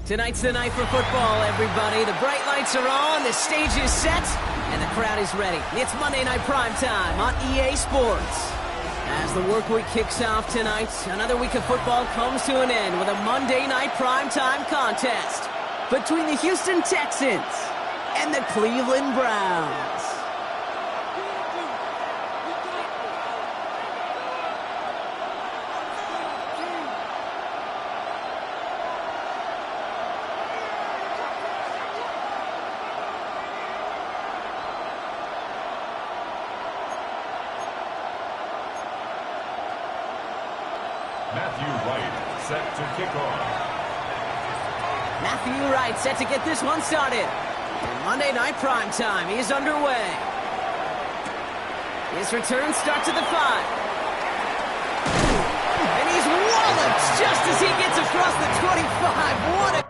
Tonight's the night for football, everybody. The bright lights are on, the stage is set, and the crowd is ready. It's Monday Night Primetime on EA Sports. As the work week kicks off tonight, another week of football comes to an end with a Monday Night Primetime contest between the Houston Texans and the Cleveland Browns. Matthew Wright set to get this one started. Monday Night Primetime is underway. His return starts at the 5. And he's walloped just as he gets across the 25. What a...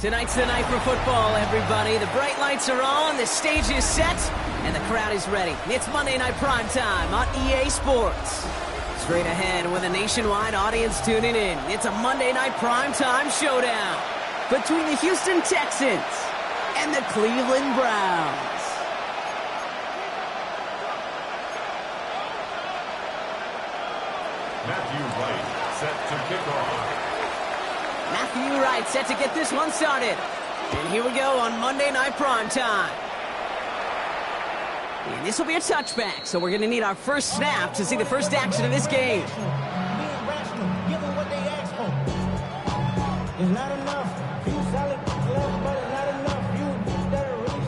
Tonight's the night for football, everybody. The bright lights are on, the stage is set, and the crowd is ready. It's Monday Night Primetime on EA Sports. Straight ahead with a nationwide audience tuning in, it's a Monday Night Primetime showdown between the Houston Texans and the Cleveland Browns. Matthew Wright set to kick off. Matthew Wright set to get this one started. And here we go on Monday Night Primetime. And this will be a touchback, so we're going to need our first snap to see the first action of this game.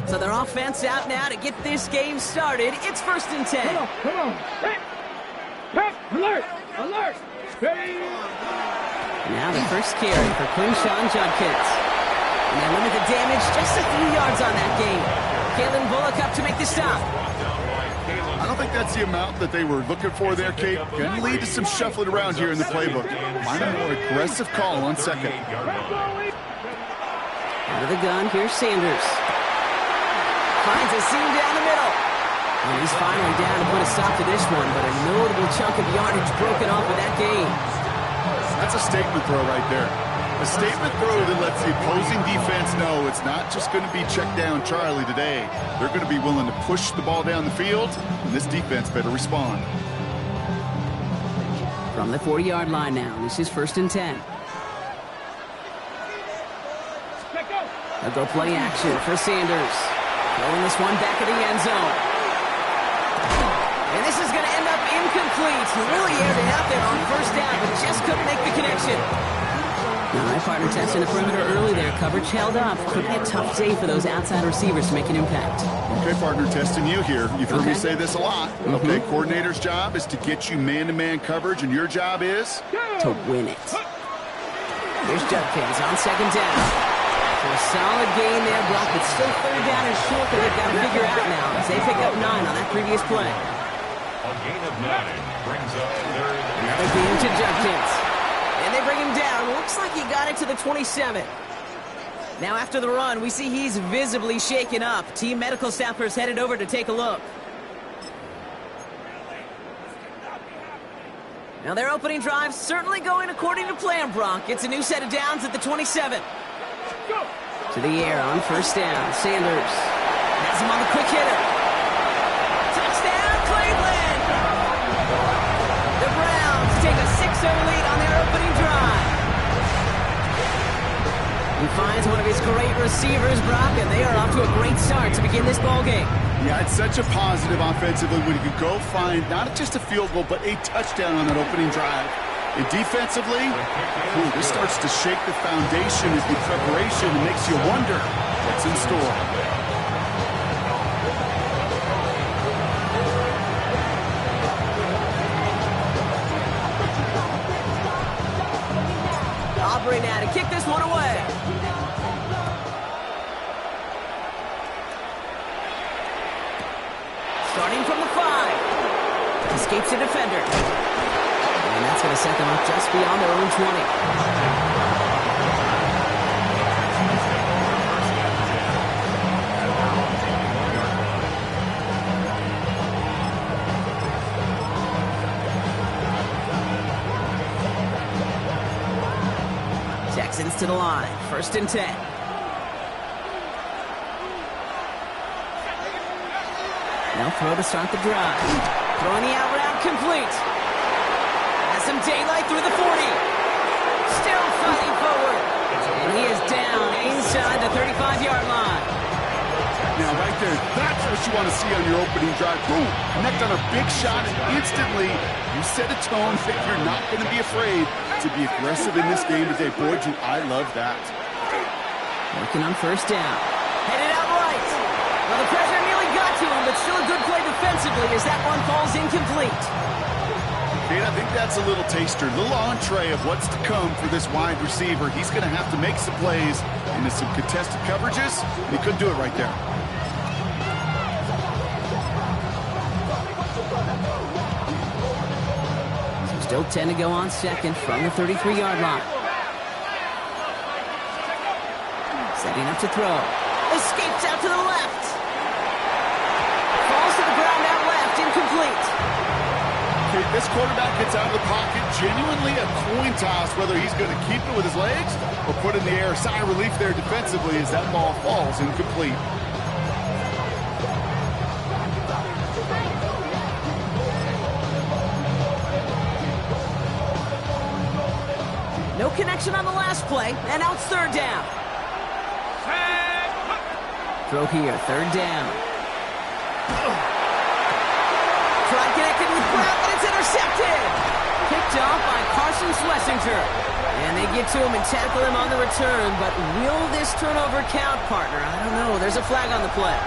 So their offense out now to get this game started. It's 1st and 10. Come on. Hey, alert. Now the first carry for Quinshawn Judkins. And they limit the damage just a few yards on that game. Kalen Bullock up to make the stop. I don't think that's the amount that they were looking for there, Kate. Going to lead to some shuffling around here in the playbook. Find a more aggressive call on second. Out of the gun, here's Sanders. Finds a seam down the middle. And he's finally down to put a stop to this one, but a notable chunk of yardage broken off of that game. That's a statement throw right there. A statement throw that lets the opposing defense know it's not just going to be check down Charlie today. They're going to be willing to push the ball down the field, and this defense better respond. From the 40-yard line now, this is 1st and 10. They'll go play action for Sanders. Throwing this one back at the end zone. And this is going to end up incomplete. He really aired it out there on 1st down. in the perimeter early there. Coverage held up. Could be a tough day for those outside receivers to make an impact. Okay, partner, testing you here. You've heard me say this a lot. Okay, coordinator's job is to get you man-to-man coverage, and your job is? To win it. Here's Judkins on second down. For a solid gain there, Brock. It's still third down and short that they've got to figure out now as they pick up 9 on that previous play. A gain of 9 brings up third. Another gain to Judkins. And they bring him down. Looks like he got it to the 27. Now after the run, we see he's visibly shaken up. Team medical staffers headed over to take a look. Now their opening drive certainly going according to plan, Brock. It's a new set of downs at the 27. To the air on first down. Sanders has him on the quick hitter. Touchdown, Cleveland! The Browns take a 6-0 lead on their opening drive. He finds one of his great receivers, Brock, and they are off to a great start to begin this ballgame. Yeah, it's such a positive offensively when you can go find not just a field goal, but a touchdown on that opening drive. And defensively, this starts to shake the foundation as the preparation and makes you wonder what's in store. Aubrey now to kick this one away. Starting from the 5. Escapes a defender. And that's going to set them up just beyond their own 20. Texans to the line. 1st and 10. Now throw to start the drive. Throwing the out route complete. Has some daylight through the 40. Still fighting forward. And he is down inside the 35-yard line. Now right there, that's what you want to see on your opening drive. Boom, connect on a big shot, and instantly you set a tone that you're not going to be afraid to be aggressive in this game today. Boy, do I love that. Working on first down. Headed out right. Well, the pressure nearly got to him, but still a good play defensively as that one falls incomplete. Kate, I think that's a little taster, a little entree of what's to come for this wide receiver. He's going to have to make some plays into some contested coverages. He couldn't do it right there. So still 10 to go on second from the 33-yard line. Setting up to throw. Escapes out to the left. Falls to the ground out left, incomplete. Okay, this quarterback gets out of the pocket, genuinely a coin toss whether he's going to keep it with his legs or put it in the air. Sigh of relief there defensively as that ball falls incomplete. No connection on the last play, and now it's 3rd down. Throw here, 3rd down. Try connected with Brown, but it's intercepted. Picked off by Carson Schlesinger. And they get to him and tackle him on the return, but will this turnover count, partner? I don't know. There's a flag on the play.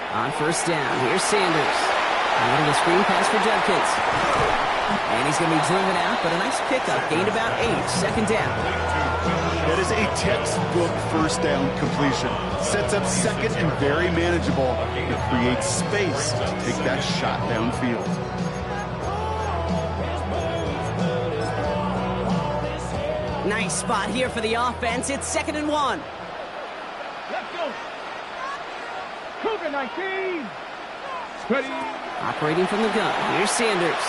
On first down, here's Sanders. Out of the screen pass for Judkins. And he's going to be driven out, but a nice pickup. Gained about 8, 2nd down. That is a textbook first down completion. Sets up second and very manageable. It creates space to take that shot downfield. Nice spot here for the offense. It's 2nd and 1. Let's go. Cougar 19. Steady. Operating from the gun. Here's Sanders.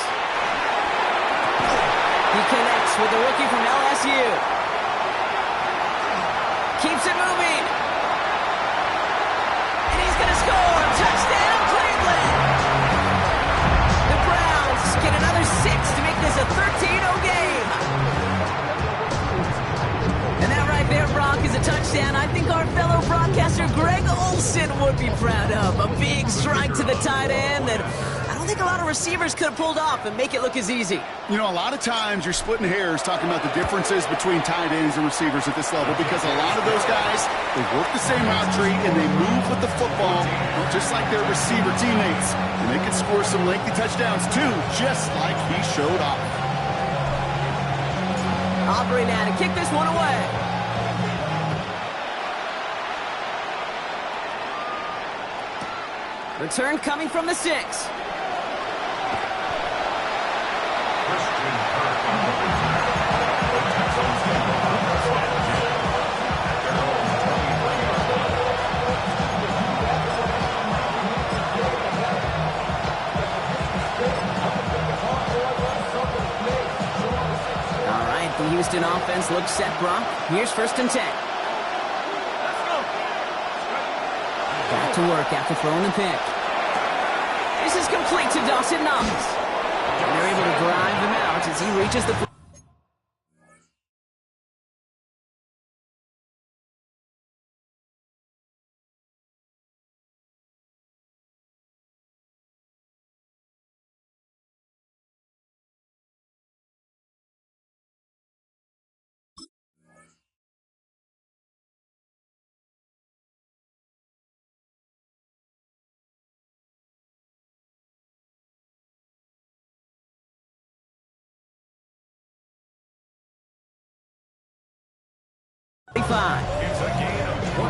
He connects with the rookie from LSU. Keeps it moving. be proud of. A big strike to the tight end that I don't think a lot of receivers could have pulled off and make it look as easy. You know, a lot of times you're splitting hairs talking about the differences between tight ends and receivers at this level because a lot of those guys, they work the same route tree and they move with the football just like their receiver teammates. And they can score some lengthy touchdowns too, just like he showed off. Aubrey now to kick this one away. Return coming from the 6. The Houston offense looks set, Brock. Here's 1st and 10. Back to work after throwing the pick. This is complete to Dawson Knox. And they're able to drive him out as he reaches the...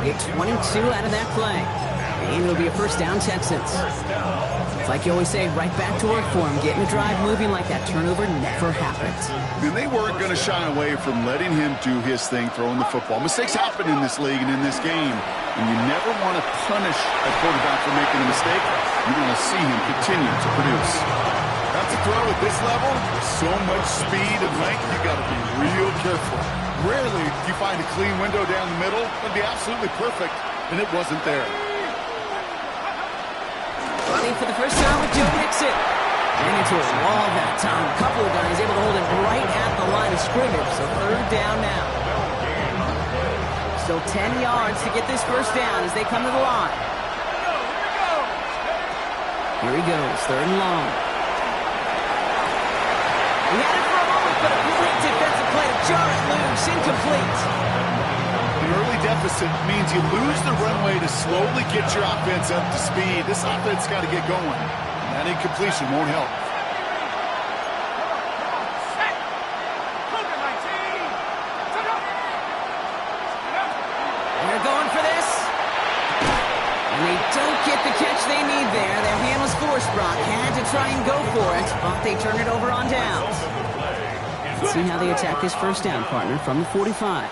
A 22 out of that play. And it'll be a 1st down, Texans. It's like you always say, right back to work for him. Getting the drive moving like that turnover never happened. And they weren't going to shy away from letting him do his thing, throwing the football. Mistakes happen in this league and in this game. And you never want to punish a quarterback for making a mistake. You want to see him continue to produce. That's a throw at this level. So much speed and length, you got to be real careful. Rarely do you find a clean window down the middle. It'd be absolutely perfect, and it wasn't there. Running for the 1st down with Joe Mixon. And into a wall that time. A couple of guys able to hold it right at the line of scrimmage. So 3rd down now. Still 10 yards to get this 1st down as they come to the line. Here he goes, 3rd and long. He had it for a moment, but a great defensive play to jar it loose, incomplete. An early deficit means you lose the runway to slowly get your offense up to speed. This offense got to get going. And that incompletion won't help. They're going for this. And they don't get the catch they need there. Their hand was forced, Brock. Had to try and go for it, but they turn it over on downs. Let's see how they attack this 1st down, partner, from the 45.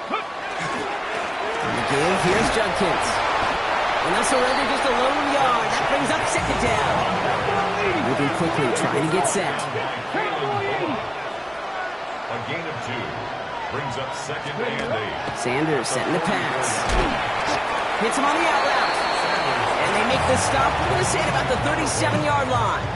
And the give, here's Judkins. And they'll surrender just a lone yard. That brings up 2nd down. Moving quickly, trying to get set. A gain of 2 brings up 2nd and 8. Sanders setting the pass. Hits him on the out route. And they make the stop. We're going to say it about the 37-yard line.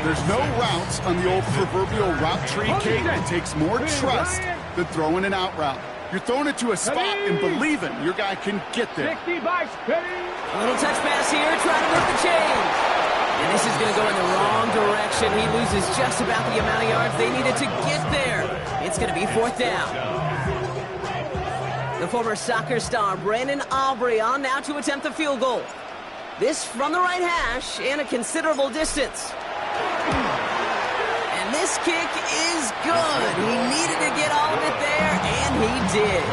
There's no routes on the old proverbial route tree cake that takes more trust than throwing an out route. You're throwing it to a spot and believing your guy can get there. 60 by Spitty. A little touch pass here, trying to work the chains. And this is going to go in the wrong direction. He loses just about the amount of yards they needed to get there. It's going to be 4th down. The former soccer star Brandon Aubrey on now to attempt the field goal. This from the right hash and a considerable distance. And this kick is good. He needed to get all of it there, and he did.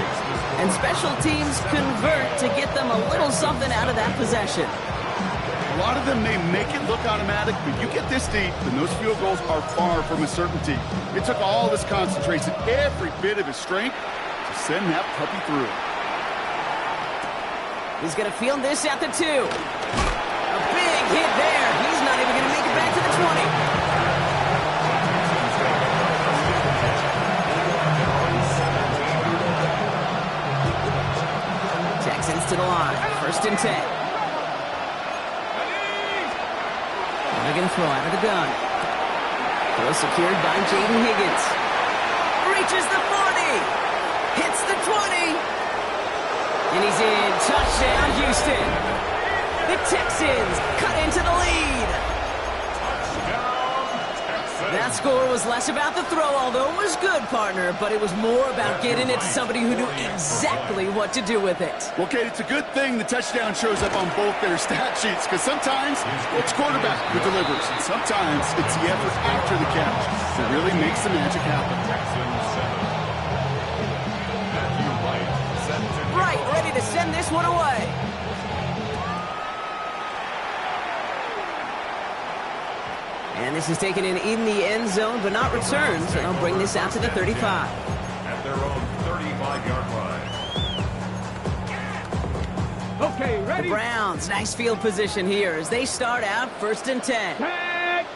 And special teams convert to get them a little something out of that possession. A lot of them may make it look automatic, but you get this deep, and those field goals are far from a certainty. It took all his concentration, every bit of his strength, to send that puppy through. He's going to field this at the 2. A big hit there. He's not even going to make it back to the 20. Texans to the line. 1st and 10. They're going to throw out of the gun. Throw secured by Jaden Higgins. Reaches the 40. Hits the 20. And he's in. Touchdown. Touchdown, Houston. The Texans cut into the lead. That score was less about the throw, although it was good, partner, but it was more about getting it to somebody who knew exactly what to do with it. Well, Kate, it's a good thing the touchdown shows up on both their stat sheets, because sometimes it's quarterback who delivers, and sometimes it's the effort after the catch that really makes the magic happen. Right, ready to send this one away. And this is taken in the end zone, but not returned, so they'll bring this out to the 35. At their own 35-yard line. Okay, ready? The Browns, nice field position here as they start out 1st and 10. Tag.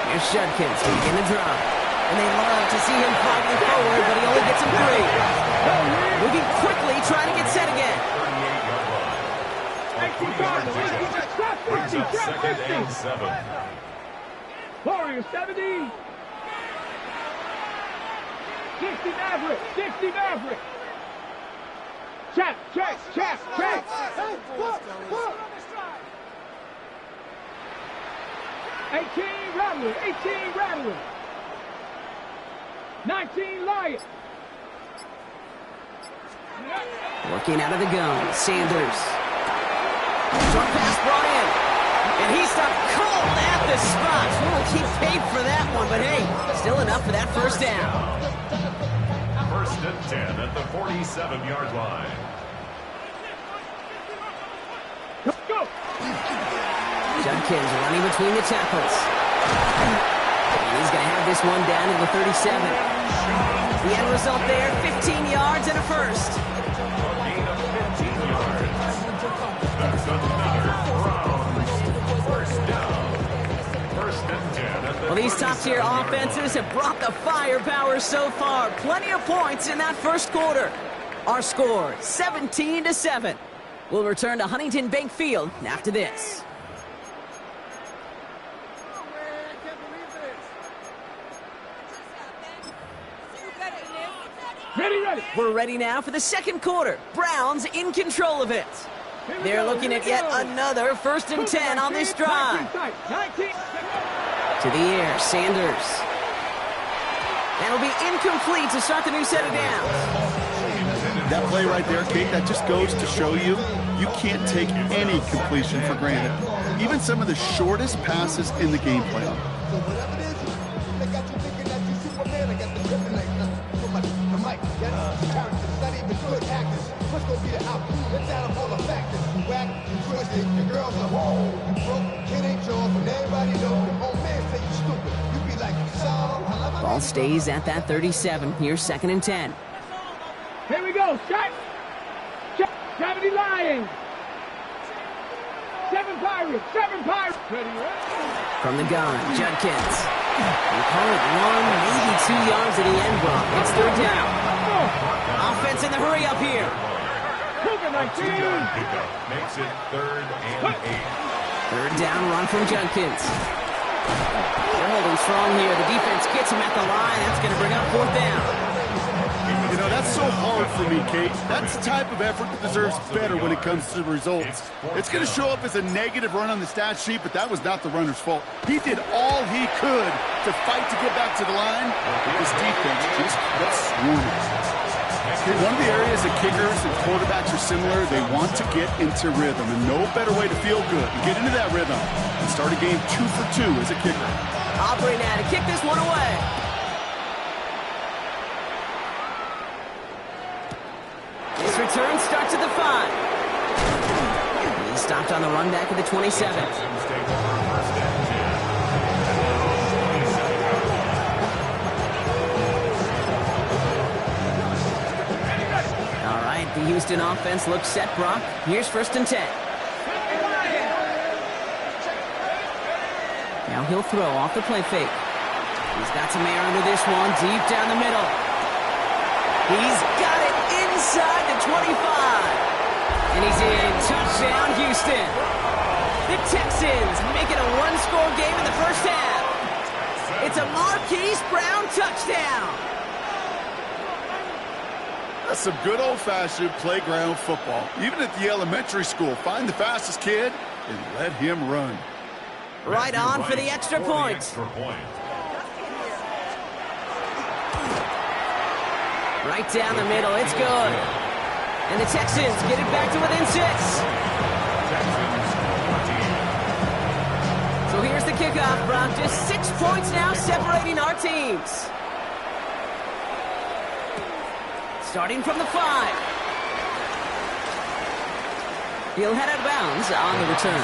Here's Judkins to begin the drive. And they love to see him fighting forward, but he only gets him 3. Moving quickly, trying to get set again. 38 and 7. Warriors 70. 60 Maverick. 60 Maverick. Check. 18 Rattler. 18 Rattler. 19 Lion. Working out of the gun, Sanders. Short pass brought in. And he stopped cold at the spot. Well, he paid for that one, but hey, still enough for that first down. 1st and 10 at the 47-yard line. Go. Judkins running between the tackles. And he's going to have this one down to the 37. The end result there, 15 yards and a first. A gain of 15 yards. That's another Browns first down. 1st and 10 at the Well, these top-tier offenses have brought the firepower so far. Plenty of points in that first quarter. Our score, 17-7. We'll return to Huntington Bank Field after this. Ready. We're ready now for the second quarter. Browns in control of it. They're looking at yet another 1st and 10 on this drive. 19. To the air, Sanders. That'll be incomplete to start the new set of downs. That play right there, Kate, that just goes to show you can't take any completion for granted. Even some of the shortest passes in the game plan. Ball stays at that 37. Here's 2nd and 10. Here we go. Shot. 70 Lions. 7 Pirates. Ready. From the gun, Judkins. We call it 1, maybe 2 yards at the end block. It's 3rd down. Offense in the hurry up here. Cougar 19. Pickup makes it 3rd and 8. 3rd down run from Judkins. They're holding strong here. The defense gets him at the line. That's going to bring up 4th down. You know, that's so hard for me, Kate. That's the type of effort that deserves better when it comes to the results. It's going to show up as a negative run on the stat sheet, but that was not the runner's fault. He did all he could to fight to get back to the line, but this defense just kept swarming. One of the areas that kickers and quarterbacks are similar, they want to get into rhythm, and no better way to feel good and get into that rhythm and start a game 2 for 2 as a kicker. Aubrey now to kick this one away. This return starts at the 5. He stopped on the run back at the 27. All right, the Houston offense looks set, Brock. Here's 1st and 10. Now he'll throw off the play fake. He's got some air under this one, deep down the middle. He's got it inside the 25. And he's in. Touchdown, Houston. The Texans make it a one-score game in the first half. It's a Marquise Brown touchdown. That's some good old-fashioned playground football. Even at the elementary school, find the fastest kid and let him run. Right on for the extra point. Right down the middle, it's good. And the Texans get it back to within 6. So here's the kickoff, Brock. Just 6 points now separating our teams. Starting from the 5. He'll head out of bounds on the return.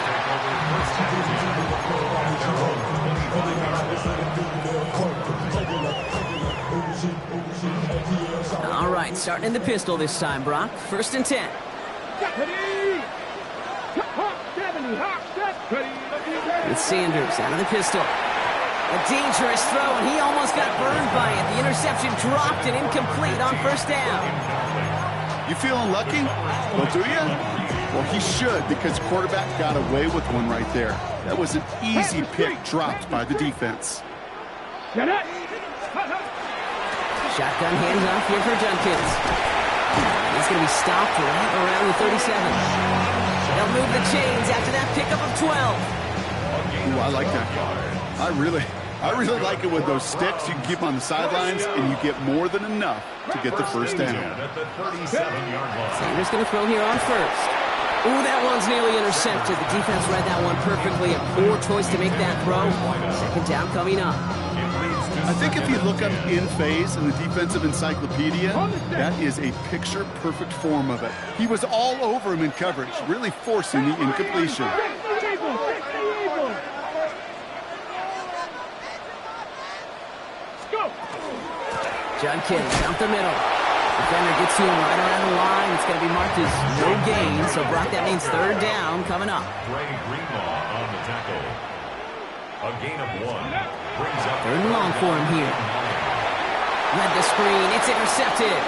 All right, starting in the pistol this time, Brock. 1st and 10. It's Sanders out of the pistol. A dangerous throw, and he almost got burned by it. The interception dropped and incomplete on 1st down. You feeling lucky? Well, do you? Well, he should, because quarterback got away with one right there. That was an easy pick dropped by the defense. Shotgun handoff here for Junkins. He's going to be stopped right around the 37. They'll move the chains after that pickup of 12. Ooh, I like that. I really like it with those sticks. You can keep them on the sidelines, and you get more than enough to get the 1st down. Sanders going to throw here on 1st. Ooh, that one's nearly intercepted. The defense read that one perfectly. A poor choice to make that throw. 2nd down coming up. I think if you look up in phase in the defensive encyclopedia, that is a picture-perfect form of it. He was all over him in coverage, really forcing the incompletion. Junkins out the middle. Defender gets to him right around the line. It's going to be marked as no gain. So, Brock, that means 3rd down coming up. Greg Greenlaw on the tackle. A gain of 1. Brings up 3rd and long for him here. Read the screen. It's intercepted.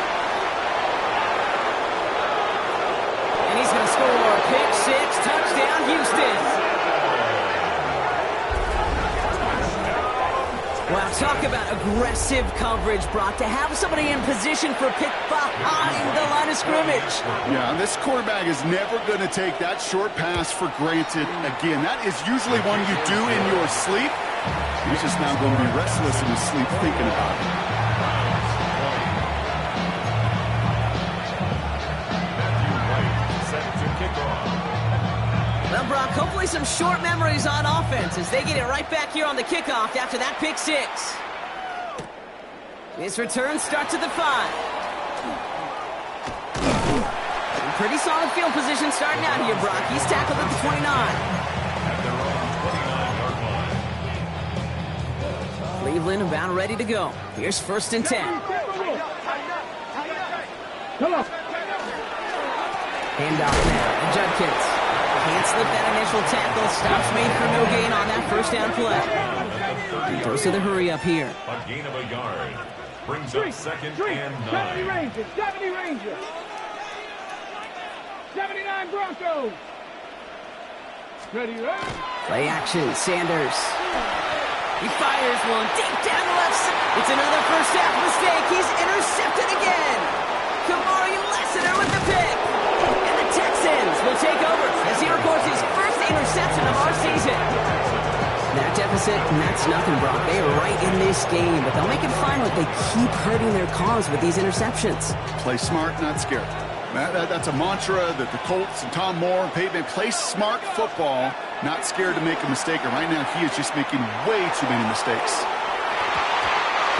And he's going to score. Pick 6. Touchdown, Houston. Wow, talk about aggressive coverage, Brock. To have somebody in position for a pick behind the line of scrimmage. Yeah, this quarterback is never going to take that short pass for granted again. That is usually one you do in your sleep. He's just now going to be restless in his sleep thinking about it. set to kick off. Well, Brock, hopefully some short memories on offense as they get it right back here on the kickoff after that pick 6. His return starts at the 5. Pretty solid field position starting out here, Brock. He's tackled at the 29. At their own 29-yard line. Cleveland about ready to go. Here's 1st and 10. Handoff now to Judkins. Can't slip that initial tackle. Stops made for no gain on that 1st down play. He goes to the hurry up here. A gain of a yard. Brings up 2nd and 9. 70 Rangers, 70 Rangers. 79 Broncos. Ready, ready. Play action, Sanders. He fires one deep down the left side. It's another 1st half mistake. He's intercepted again. Kamari Lessiter with the pick. And the Texans will take over as he records his 1st interception of our season. That deficit, and that's nothing, Brock. They are right in this game, but they'll make it fine if they keep hurting their cause with these interceptions. Play smart, not scared. That's a mantra that the Colts and Tom Moore and Peyton play smart football, not scared to make a mistake. And right now, he is just making way too many mistakes.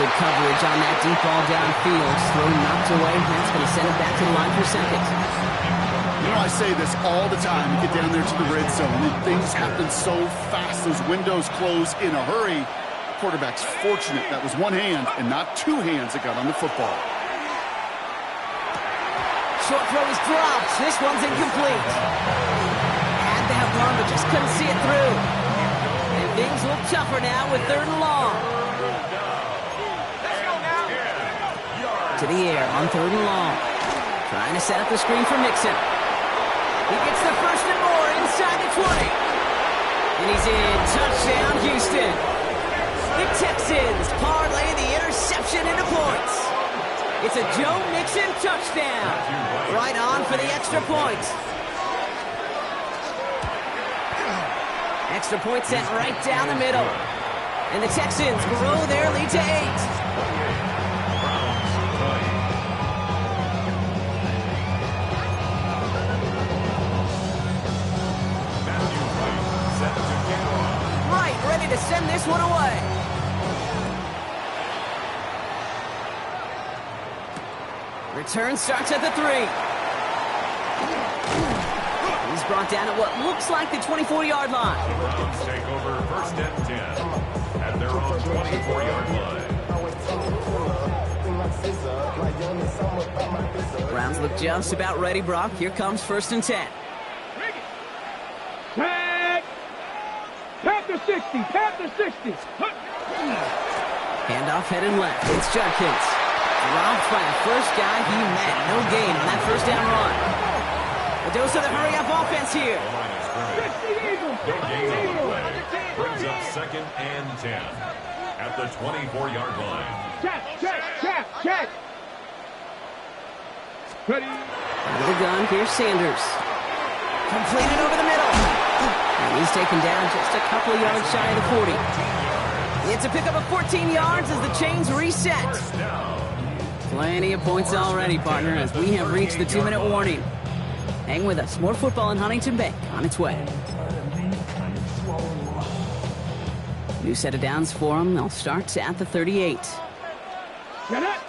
Good coverage on that deep ball downfield. Throw knocked away. That's going to send it back to the line for 2nd. You know, I say this all the time. You get down there to the red zone, and things happen so fast. Those windows close in a hurry. Quarterback's fortunate that was one hand and not 2 hands that got on the football. Short throw is dropped. This one's incomplete. Had that one, but just couldn't see it through. And things look tougher now with 3rd and long. To the air on 3rd and long. Trying to set up the screen for Mixon. He gets the 1st and more inside the 20. And he's in. Touchdown, Houston. The Texans parlay the interception into points. It's It's a Joe Mixon touchdown. Right on for the extra point. Extra point sent right down the middle. And the Texans grow their lead to 8. Ready to send this one away. Return starts at the 3. He's brought down at what looks like the 24-yard line. The Browns take over 1st and 10 at their own 24-yard line. Browns look just about ready, Brock. Here comes 1st and 10. Tag! Panther 60, Panther 60. Handoff headed left. It's Judkins. Robbed by the first guy he met. No gain on that 1st down run. A dose of the hurry-up offense here. No gain on the play. Brings up 2nd and 10 at the 24-yard line. Check. Ready. Under the gun, here's Sanders. Completed over the middle. And he's taken down just a couple of yards shy of the 40. It's a pickup of 14 yards as the chains reset. Plenty of points already, partner, as we have reached the 2-minute warning. Hang with us. More football in Huntington Bank on its way. New set of downs for them. They'll start at the 38. Get it.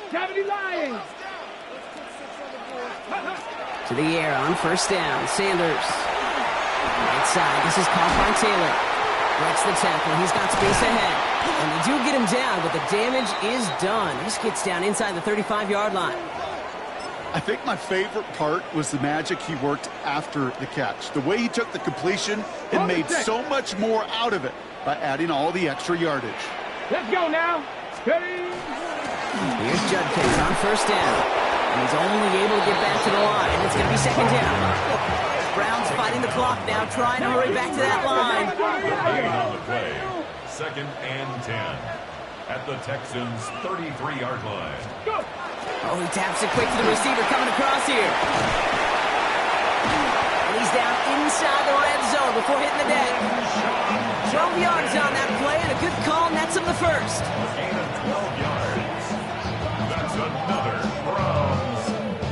70 Lions. To the air on 1st down. Sanders. Right side. This is caught by Taylor. Breaks the tackle. He's got space ahead. And they do get him down, but the damage is done. This gets down inside the 35-yard line. I think my favorite part was the magic he worked after the catch. The way he took the completion and made so much more out of it by adding all the extra yardage. Let's go now. Ready. Here's Judkins on 1st down. And he's only able to get back to the line. It's going to be 2nd down. Browns fighting the clock now, trying to hurry back to that line. Gain on the play. 2nd and 10 at the Texans' 33-yard line. Go. Oh, he taps it quick to the receiver coming across here. And he's down inside the red zone before hitting the deck. 12 yards on that play, and a good call nets him the 1st. A gain of 12 yards. That's another Browns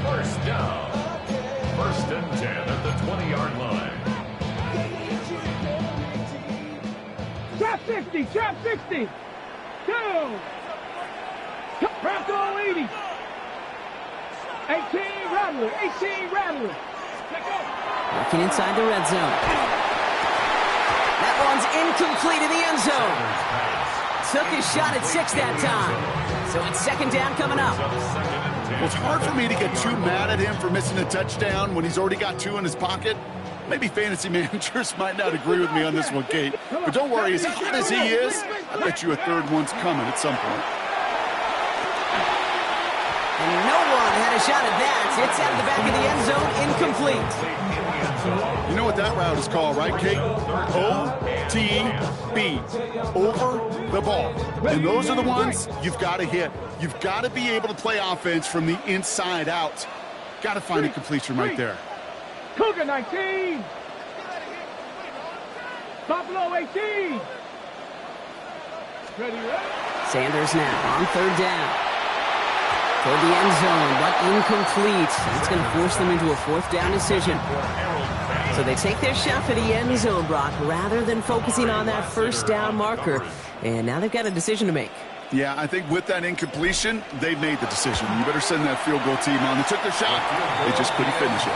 1st down. 1st and 10 at the 20-yard line. Trap 60. Go. Trap to 80. 18 Rattler. Working inside the red zone. That one's incomplete in the end zone. Took his shot at 6 that time. So it's 2nd down coming up. Well, it's hard for me to get too mad at him for missing a touchdown when he's already got 2 in his pocket. Maybe fantasy managers might not agree with me on this one, Kate. But don't worry, as hot as he is, I bet you a 3rd one's coming at some point. And no one had a shot at that. It's out of the back of the end zone, incomplete. You know what that route is called, right, Kate? OTB, over the ball. And those are the ones you've got to hit. You've got to be able to play offense from the inside out. Got to find a completion right there. Cougar 19. Buffalo 18. Ready. Sanders now on 3rd down. Toward the end zone, but incomplete. That's going to force them into a 4th down decision. So they take their shot for the end zone, Brock, rather than focusing on that 1st down marker. And now they've got a decision to make. Yeah, I think with that incompletion, they made the decision. You better send that field goal team on. They took their shot. They just couldn't finish it.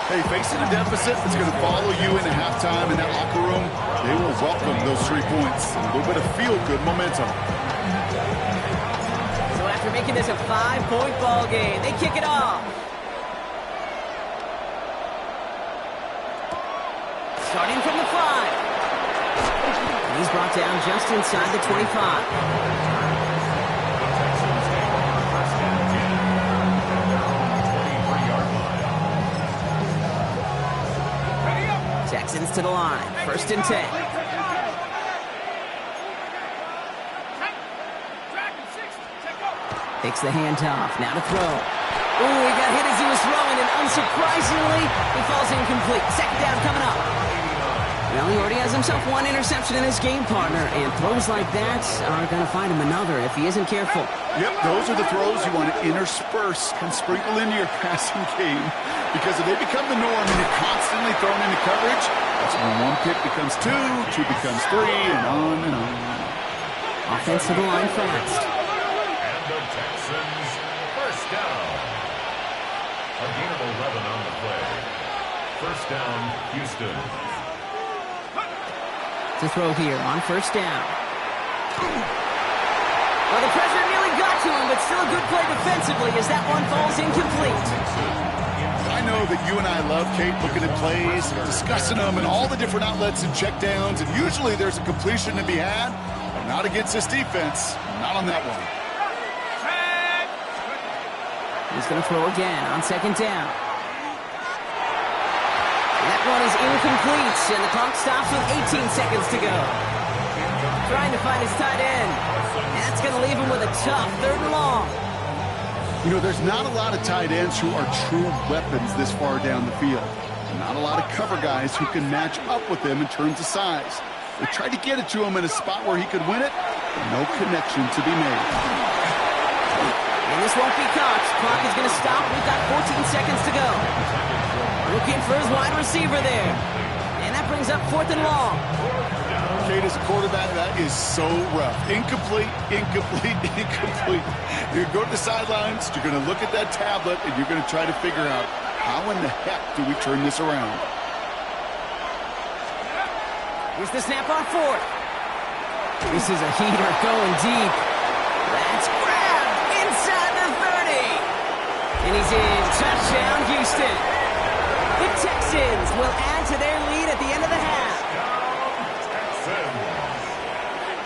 Hey, facing a deficit that's going to follow you into halftime in that locker room, they will welcome those 3 points. A little bit of feel-good momentum. So after making this a 5-point ball game, they kick it off. Starting from the 5. And he's brought down just inside the 25. Texans to the line. 1st and 10. Takes the handoff. Now to throw. Ooh, he got hit as he was throwing, and unsurprisingly, he falls incomplete. Second down coming up. Well, he already has himself one interception in his game partner, and throws like that are going to find him another if he isn't careful. Yep, those are the throws you want to intersperse and sprinkle into your passing game, because if they become the norm and you're constantly thrown into coverage, that's when one pick becomes two, two becomes three, and on and on. Offense to the line fast. And the Texans, first down. A gain of 11 on the play. First down, Houston. To throw here on first down. Well, the pressure nearly got to him, but still a good play defensively as that one falls incomplete. I know that you and I love, Kate, looking at plays, discussing them, and all the different outlets and checkdowns, and usually there's a completion to be had, but not against this defense. Not on that one. He's going to throw again on second down. That one is incomplete, and the clock stops with 18 seconds to go. Trying to find his tight end. That's going to leave him with a tough third and long. You know, there's not a lot of tight ends who are true weapons this far down the field. Not a lot of cover guys who can match up with them in terms of size. They tried to get it to him in a spot where he could win it, but no connection to be made. And this won't be caught. Clock is going to stop. We've got 14 seconds to go. Looking for his wide receiver there. And that brings up fourth and long. Kate, as a quarterback, that is so rough. Incomplete, incomplete, incomplete. You're going to go to the sidelines, you're going to look at that tablet, and you're going to try to figure out how in the heck do we turn this around. Here's the snap on fourth. This is a heater going deep. That's grabbed inside the 30. And he's in. Touchdown, Houston. The Texans will add to their lead at the end of the half.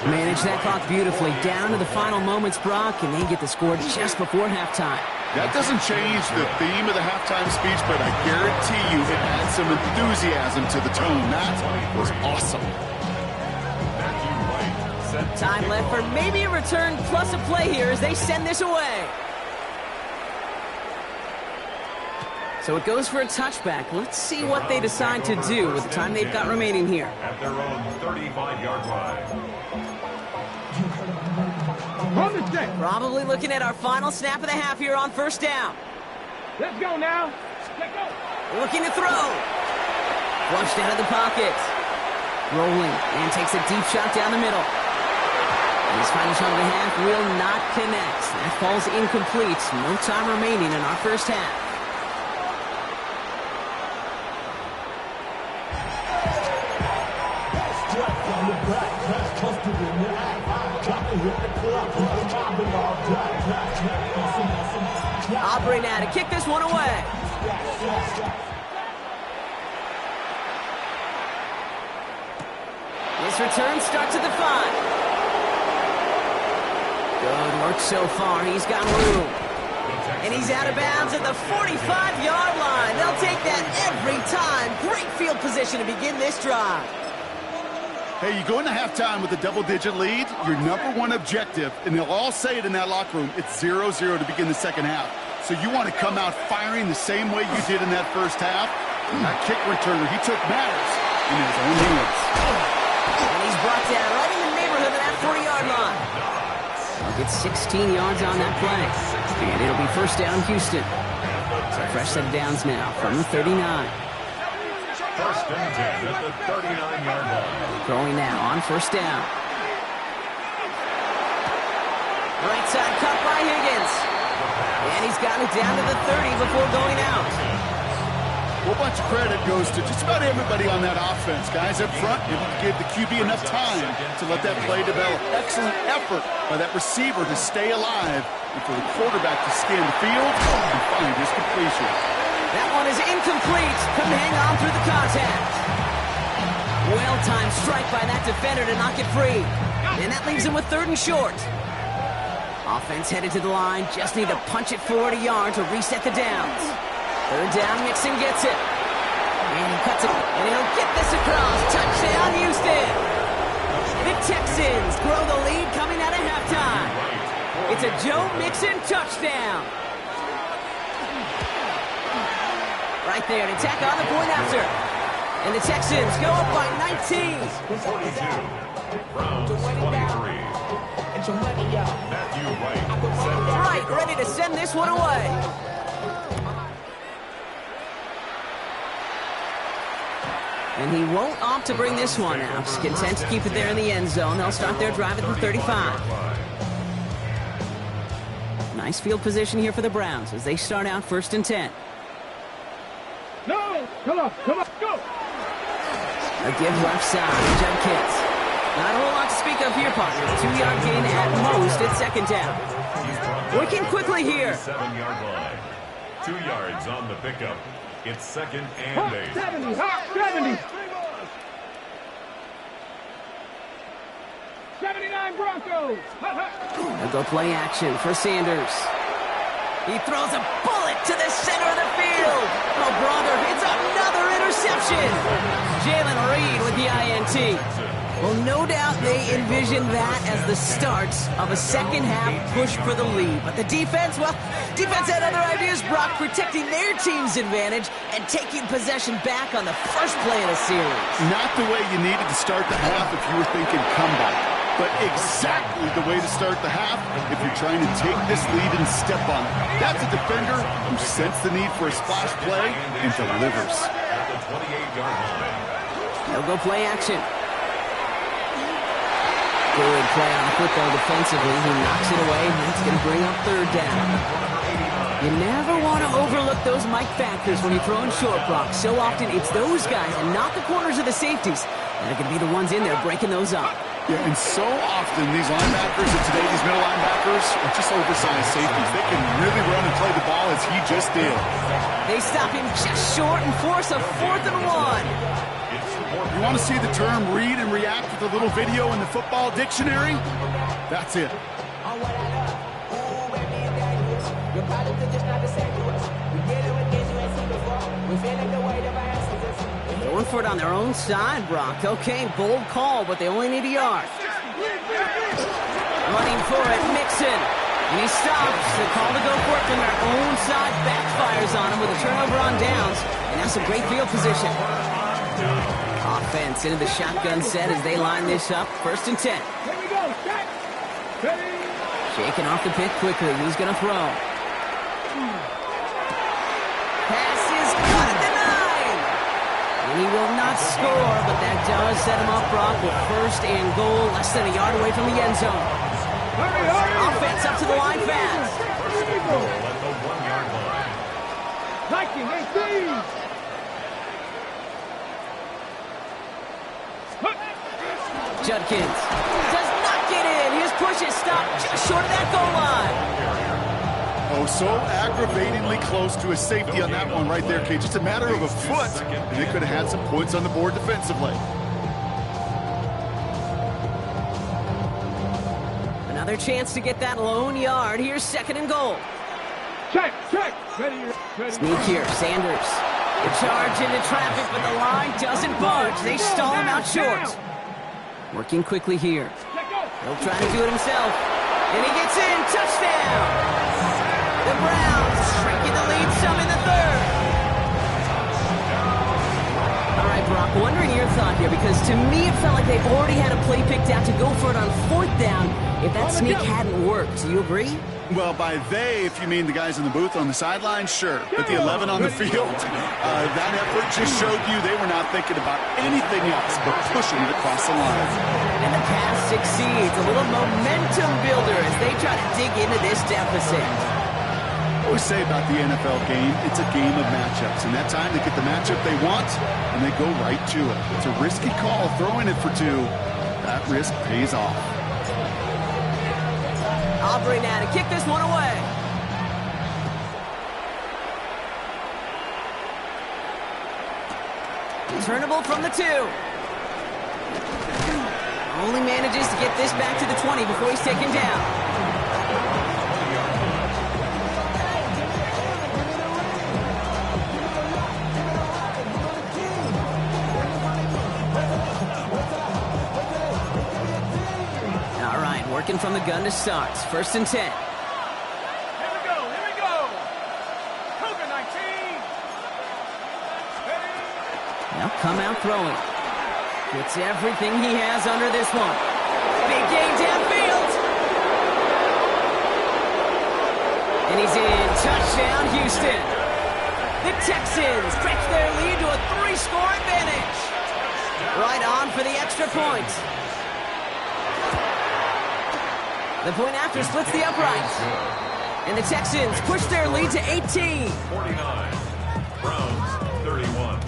Manage that clock beautifully. Down to the final moments, Brock, and they get the score just before halftime. That doesn't change the theme of the halftime speech, but I guarantee you it adds some enthusiasm to the tone. That was awesome. Time left for maybe a return plus a play here as they send this away. So it goes for a touchback. Let's see what they decide to do with the time they've got remaining here. At their own 35-yard line. On the set. Probably looking at our final snap of the half here on first down. Let's go now. Let's go. Looking to throw. Flushed out of the pocket. Rolling and takes a deep shot down the middle. And his final shot of the half will not connect. That falls incomplete. No time remaining in our first half. Aubrey now to kick this one away. This return starts at the 5. Good work so far. He's got room. And he's out of bounds at the 45-yard line. They'll take that every time. Great field position to begin this drive. Hey, you go into halftime with a double-digit lead, your number one objective, and they'll all say it in that locker room, it's 0-0 to begin the second half. So you want to come out firing the same way you did in that first half. And that kick returner, he took matters in his own hands. And he's brought down right in the neighborhood of that 40-yard line. He'll get 16 yards on that play. And it'll be first down, Houston. So fresh set of downs now from the 39. First and 10 at the 39-yard line. Throwing now on first down. Right side cut by Higgins. And he's got it down to the 30 before going out. A whole bunch of credit goes to just about everybody on that offense. Guys up front, able to give the QB enough time to let that play develop. Excellent effort by that receiver to stay alive and for the quarterback to scan the field and find his completion. That one is incomplete. Couldn't hang on through the contact. Well-timed strike by that defender to knock it free. And that leaves him with third and short. Offense headed to the line. Just need to punch it forward a yard to reset the downs. Third down, Mixon gets it. And he cuts it. And he'll get this across. Touchdown, Houston. The Texans grow the lead coming out of halftime. It's a Joe Mixon touchdown. Right there to tack on the point after. And the Texans go up by 19. 42. Browns 23. Matthew Wright. Right, ready to send this one away. And he won't opt to bring this one out. He's content to keep it there in the end zone. They'll start their drive at the 35. Nice field position here for the Browns as they start out 1st and 10. No! Come on, go! A give left side, Judkins. Not a whole lot to speak of here, partner. 2-yard gain at most at 2nd down. Working quickly here. 7-yard line. 2 yards on the pickup. It's 2nd and 8. 70, hot 70. 79 Broncos. They'll go play action for Sanders. He throws a bullet to the center of the field. Oh, brother, it's another interception. Jalen Reed with the INT. Well, no doubt they envision that as the start of a second-half push for the lead. But the defense, well, defense had other ideas, Brock, protecting their team's advantage and taking possession back on the first play of the series. Not the way you needed to start the half if you were thinking comeback, but exactly the way to start the half if you're trying to take this lead and step on it. That's a defender who sensed the need for a splash play and delivers. At the 28-yard line. They'll go play action. Good play on the football defensively. He knocks it away, and it's going to bring up 3rd down. You never want to overlook those Mike factors when you're throwing short, Brock. So often it's those guys and not the corners or the safeties that are going to be the ones in there breaking those up. Yeah, and so often these linebackers of today, these middle linebackers, are just oversized safeties. They can really run and play the ball as he just did. They stop him just short and force a 4th and 1. You want to see the term read and react with a little video in the football dictionary? That's it. Going for it on their own side, Brock. Okay, bold call, but they only need a yard. Running for it, Mixon. And he stops. The call to go for it from their own side backfires on him with a turnover on downs. And that's a great field position. Offense into the shotgun set as they line this up. 1st and 10. Here we go, set. Ready. Shaking off the pick quickly. He's going to throw. Pass is cut at the 9. And he will not score, but that does set him up, Brock, with 1st and goal, less than a yard away from the end zone. Hurry, hurry. Offense up to the line fast. First and goal at the 1-yard line. Viking, 18. Judkins does not get in. His push is stopped just short of that goal line. Oh, so aggravatingly close to a safety on that one right there, Kate. Just a matter of a foot, and they could have had some points on the board defensively. Another chance to get that lone yard. Here's 2nd and goal. Check. Ready. Sneak here, Sanders. The charge into traffic, but the line doesn't budge. They stall him out short. Working quickly here. He'll try to do it himself. And he gets in. Touchdown! The Browns shrinking the lead some in the 3rd. All right, Brock, wondering your thought here, because to me it felt like they already had a play picked out to go for it on 4th down if that sneak hadn't worked. Do you agree? Well, by they, if you mean the guys in the booth on the sideline, sure. But the 11 on the field, that effort just showed you they were not thinking about anything else but pushing it across the line. And the pass succeeds. A little momentum builder as they try to dig into this deficit. I always say about the NFL game, it's a game of matchups. And that time they get the matchup they want, and they go right to it. It's a risky call throwing it for 2. That risk pays off. Aubrey now to kick this one away. Returnable from the 2. Only manages to get this back to the 20 before he's taken down. All right, working from the gun to start. 1st and 10. They'll come out throwing. Puts everything he has under this one. Big gain downfield. And he's in. Touchdown, Houston. The Texans stretch their lead to a 3-score advantage. Right on for the extra point. The point after splits the uprights. And the Texans push their lead to 18. 49. Browns 31.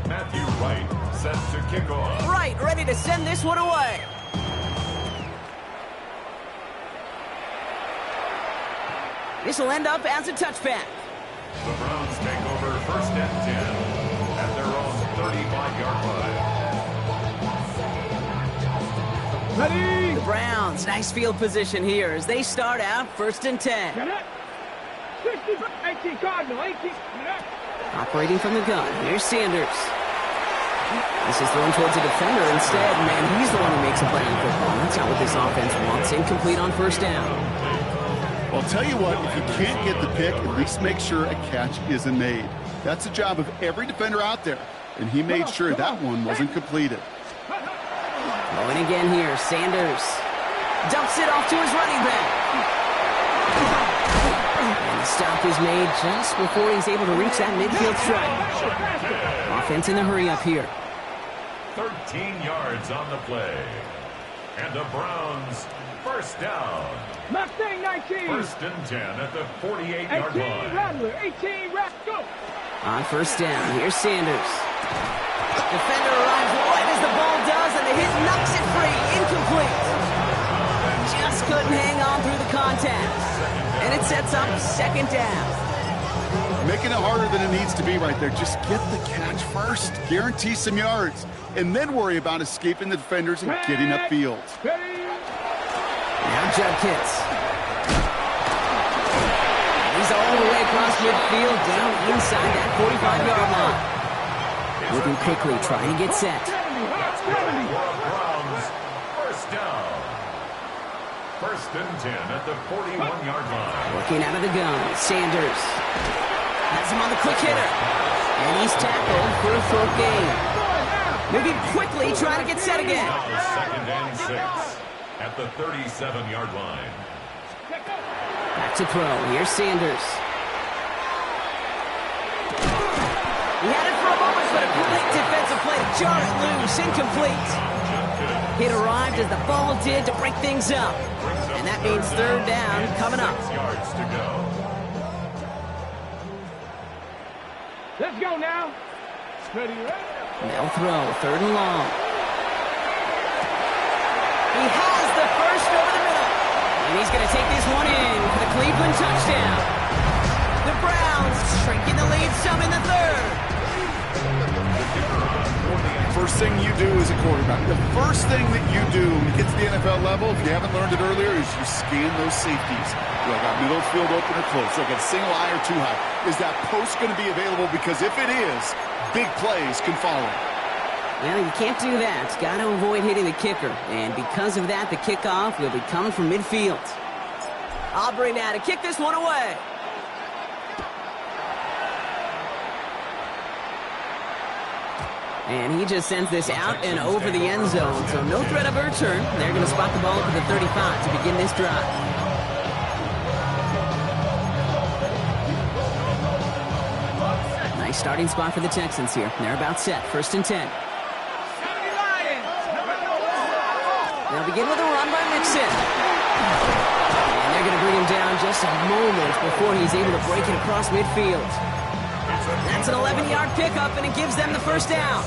Matthew Wright set to kick off. Wright ready to send this one away. This will end up as a touchback. The Browns take over 1st and 10 at their own 35-yard line. Ready. The Browns, nice field position here as they start out 1st and 10. Get it. 60, 18 Cardinal, 18. Get it. Operating from the gun, here's Sanders. This is thrown towards a defender instead. Man, he's the one who makes a play in football. That's not what this offense wants. Incomplete on 1st down. Well, I'll tell you what, if you can't get the pick, at least make sure a catch isn't made. That's the job of every defender out there, and he made sure that one wasn't completed. Going again here, Sanders dumps it off to his running back. And the stop is made just before he's able to reach that midfield strike. Offense in the hurry up here. 13 yards on the play. And the Browns 1st down. Mustang 19. 1st and 10 at the 48-yard 18 line. Rattler, 18 Rat, go. On 1st down, here's Sanders. Defender arrives right as the ball does, and the hit knocks it free. Incomplete. Just couldn't hang on through the contact. And it sets up 2nd down. Making it harder than it needs to be right there. Just get the catch first. Guarantee some yards. And then worry about escaping the defenders and getting upfield. Ready. Now Judkins. He's all the way across midfield, down inside that 45-yard line. Moving quickly, trying to get set. That's good for the Browns. 1st down. 1st and 10 at the 41-yard line. Working out of the gun, Sanders. Has him on the quick hitter. And he's tackled for a 4th gain. Moving quickly, trying to get set again. Now 2nd and 6 at the 37-yard line. Back to throw. Here's Sanders. He had it for a moment, but a great defensive play to jar it loose. Incomplete. Hit arrived as the ball did to break things up. And that means 3rd down coming up. 6 yards to go. Let's go now. Ready, ready. They'll throw. 3rd and long. He has the first over the middle. And he's going to take this one in for the Cleveland touchdown. The Browns shrinking the lead some in the 3rd. First thing you do as a quarterback, the first thing that you do when you get to the NFL level, if you haven't learned it earlier, is you scan those safeties. Do I got middle field open or close? Do I got a single high or too high? Is that post going to be available? Because if it is, big plays can follow. Well, you can't do that. Got to avoid hitting the kicker. And because of that, the kickoff will be coming from midfield. Aubrey now to kick this one away. And he just sends this out and over the end zone. So no threat of a return. They're going to spot the ball up at the 35 to begin this drive. Nice starting spot for the Texans here. They're about set. 1st and 10. They'll begin with a run by Mixon. And they're going to bring him down just a moment before he's able to break it across midfield. That's an 11-yard pickup, and it gives them the 1st down.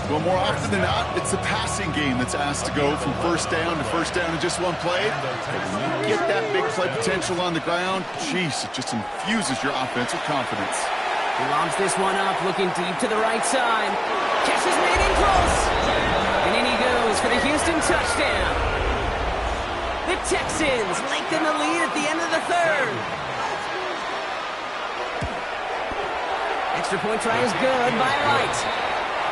Well, more often than not, it's the passing game that's asked to go from 1st down to 1st down in just one play. When you get that big play potential on the ground, geez, it just infuses your offense with confidence. He lobs this one up, looking deep to the right side. Catch is made in close. And in he goes for the Houston touchdown. The Texans lengthen the lead at the end of the 3rd. Extra point try is good by Wright.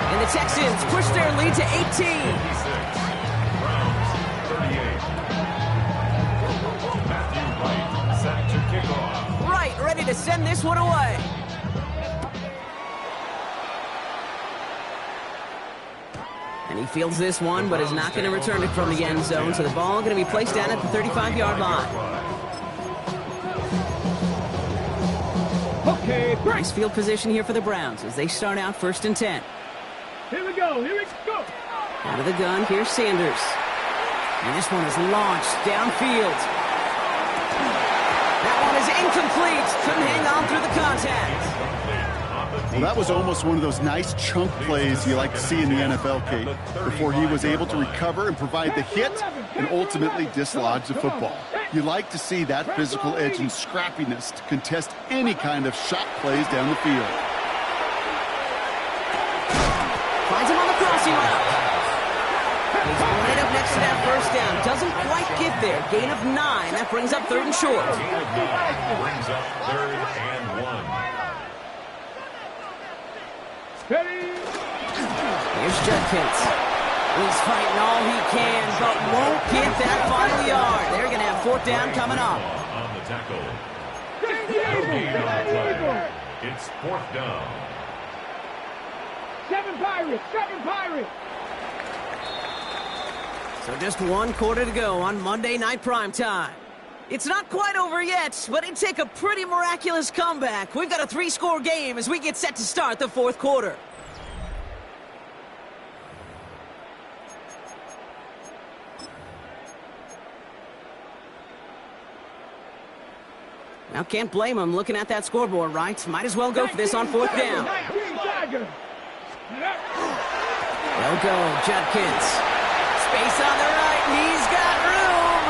And the Texans push their lead to 18. 56. Browns 38. Matthew Wright set to kick off. Wright ready to to send this one away. And he fields this one, but is not going to return it from the end zone, so the ball going to be placed down at the 35-yard line. Okay, Nice field position here for the Browns as they start out 1st and 10. here we go, here we go. Out of the gun, here's Sanders. And this one is launched downfield. That one is incomplete. Couldn't hang on through the contact. Well, that was almost one of those nice chunk plays you like to see in the NFL, Kate, before he was able to recover and provide the hit and ultimately dislodge the football. You like to see that physical edge and scrappiness to contest any kind of shot plays down the field. Finds him on the crossing route. He's right up next to that first down. Doesn't quite get there. Gain of 9. That brings up 3rd and short. Gain of 9 brings up 3rd and 1. Ready? Here's Judkins. He's fighting all he can, but won't get that final yard. They're going to have 4th down coming up. On the tackle. Just No gain on the the play. It's 4th down. 7 Pirates, 7 Pirates. So just 1 quarter to go on Monday Night Primetime. It's not quite over yet, but it'd take a pretty miraculous comeback. We've got a 3-score game as we get set to start the 4th quarter. Now, can't blame him looking at that scoreboard, right? Might as well go for this on 4th down. 19 Tigers. They'll go, Judkins. Space on the right, and he's got room.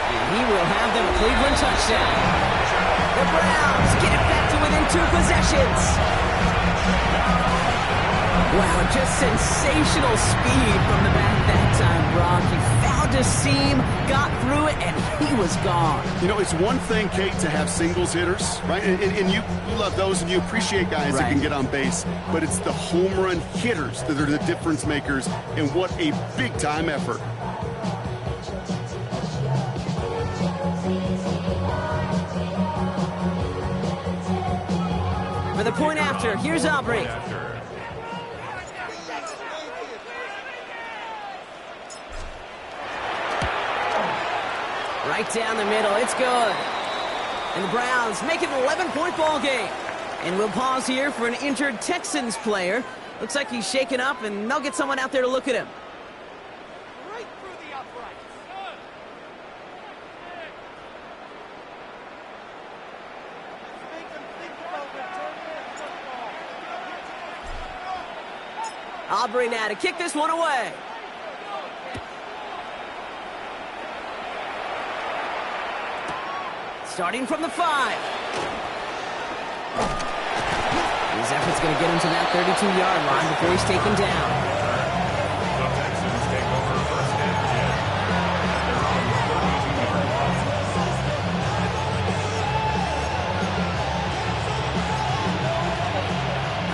And he will have the Cleveland touchdown. The Browns get it back to within 2 possessions. Wow, just sensational speed from the back that time, Brock. He found a seam, got through it, and he was gone. You know, it's one thing, Kate, to have singles hitters, right? And you love those and you appreciate guys that can get on base. But it's the home run hitters that are the difference makers, and what a big-time effort. For the point after, here's Aubrey. Right down the middle, it's good. And the Browns make it an 11-point ball game. And we'll pause here for an injured Texans player. Looks like he's shaken up, and they'll get someone out there to look at him. Right through the uprights. Make them think about returning football. Aubrey now to kick this one away. Starting from the 5. His effort's going to get him to that 32-yard line before he's taken down. The Texans take over 1st and 10. They're on the 32-yard line.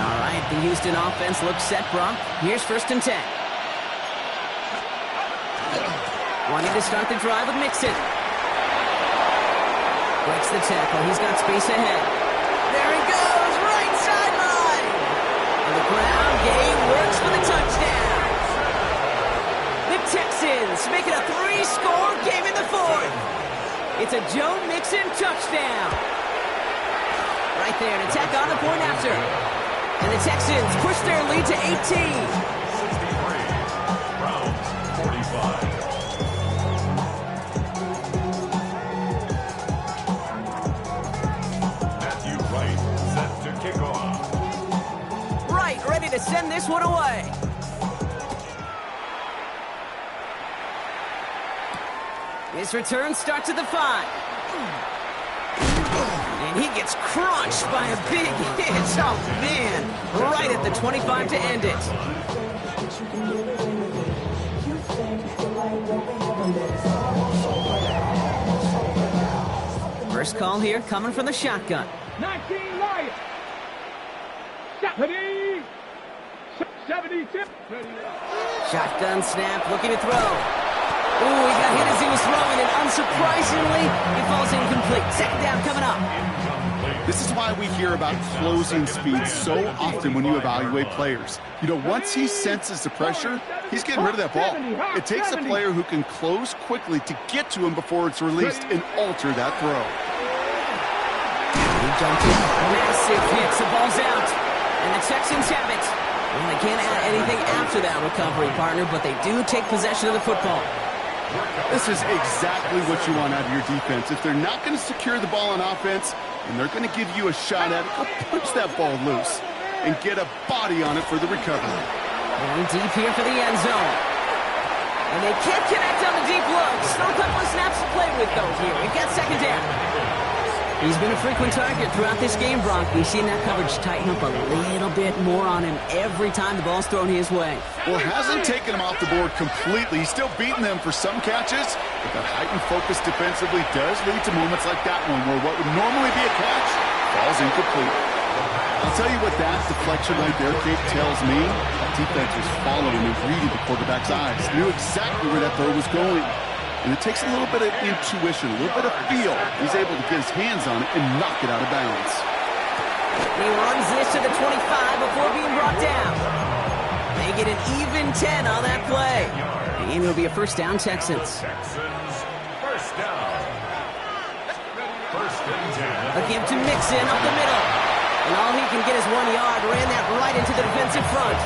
All right, the Houston offense looks set, Brock. Here's 1st and 10. Wanting to start the drive with Mixon. Breaks the tackle. He's got space ahead. There he goes, right sideline. And the ground game works for the touchdown. The Texans make it a 3-score game in the 4th. It's a Joe Mixon touchdown. Right there, an attack on the point after. And the Texans push their lead to 18. 63. Browns 45. Ready to send this one away. His return starts at the 5. And he gets crunched by a big hit. Oh, man. Right at the 25 to end it. First call here coming from the shotgun. 19 Lions. 72. Shotgun snap, looking to throw. Ooh, he got hit as he was throwing, and unsurprisingly, it falls incomplete. Second down coming up. This is why we hear about closing speed so often when you evaluate players. You know, once he senses the pressure, he's getting rid of that ball. It takes a player who can close quickly to get to him before it's released and alter that throw. He jumped in. Massive hits. The ball's out. And the Texans have it. Well, they can't add anything after that recovery, partner, but they do take possession of the football. This is exactly what you want out of your defense. If they're not going to secure the ball on offense, and they're going to give you a shot at it, go punch that ball loose and get a body on it for the recovery. Going deep here for the end zone. And they can't connect on the deep look. Still a couple of snaps to play with, though, here. We've got second down. He's been a frequent target throughout this game, Bronk. We've seen that coverage tighten up a little bit more on him every time the ball's thrown his way. Well, hasn't taken him off the board completely. He's still beating them for some catches, but that heightened focus defensively does lead to moments like that one where what would normally be a catch falls incomplete. I'll tell you what that deflection right there, Kate, tells me. That defense was following and reading the quarterback's eyes, knew exactly where that throw was going. And it takes a little bit of intuition, a little bit of feel. He's able to get his hands on it and knock it out of bounds. He runs this to the 25 before being brought down. They get an even 10 on that play. And it'll be a first down, Texans. First down. First and 10. A give to Mixon up the middle. And all he can get is 1 yard. Ran that right into the defensive front.